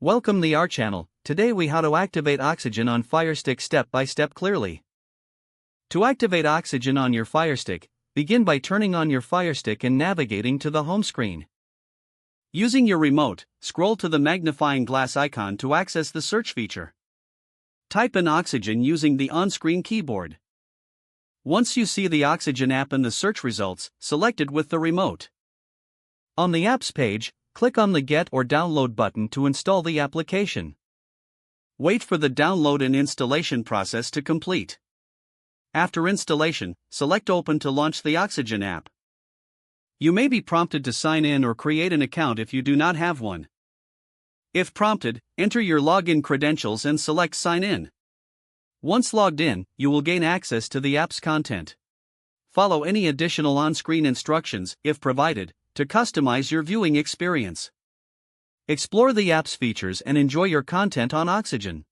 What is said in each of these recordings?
Welcome to our channel. Today we how to activate Oxygen on Firestick step by step clearly. To activate Oxygen on your Firestick, begin by turning on your Firestick and navigating to the home screen. Using your remote, scroll to the magnifying glass icon to access the search feature. Type in Oxygen using the on-screen keyboard. Once you see the Oxygen app in the search results, select it with the remote. On the apps page, click on the Get or Download button to install the application. Wait for the download and installation process to complete. After installation, select Open to launch the Oxygen app. You may be prompted to sign in or create an account if you do not have one. If prompted, enter your login credentials and select Sign In. Once logged in, you will gain access to the app's content. Follow any additional on-screen instructions, if provided, to customize your viewing experience. Explore the app's features and enjoy your content on Oxygen.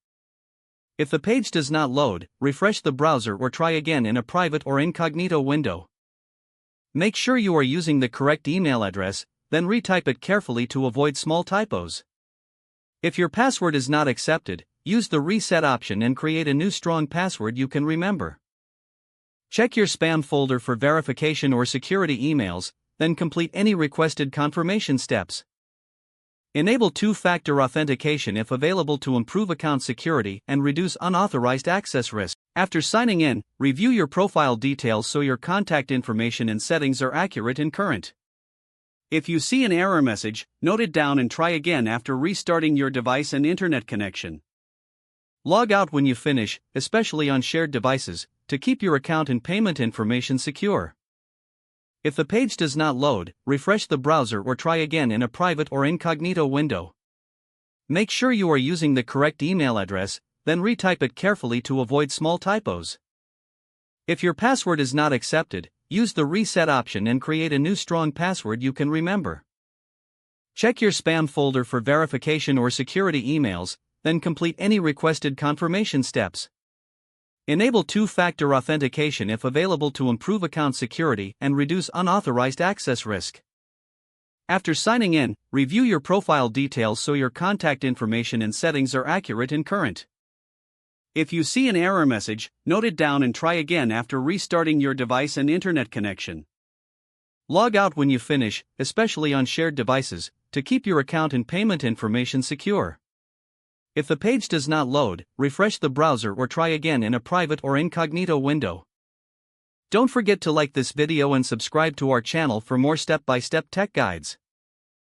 If the page does not load, refresh the browser or try again in a private or incognito window. Make sure you are using the correct email address, then retype it carefully to avoid small typos. If your password is not accepted, use the reset option and create a new strong password you can remember. Check your spam folder for verification or security emails, then complete any requested confirmation steps. Enable two-factor authentication if available to improve account security and reduce unauthorized access risk. After signing in, review your profile details so your contact information and settings are accurate and current. If you see an error message, note it down and try again after restarting your device and internet connection. Log out when you finish, especially on shared devices, to keep your account and payment information secure. If the page does not load, refresh the browser or try again in a private or incognito window. Make sure you are using the correct email address, then retype it carefully to avoid small typos. If your password is not accepted, use the reset option and create a new strong password you can remember. Check your spam folder for verification or security emails, then complete any requested confirmation steps. Enable two-factor authentication if available to improve account security and reduce unauthorized access risk. After signing in, review your profile details so your contact information and settings are accurate and current. If you see an error message, note it down and try again after restarting your device and internet connection. Log out when you finish, especially on shared devices, to keep your account and payment information secure. If the page does not load, refresh the browser or try again in a private or incognito window. Don't forget to like this video and subscribe to our channel for more step-by-step tech guides.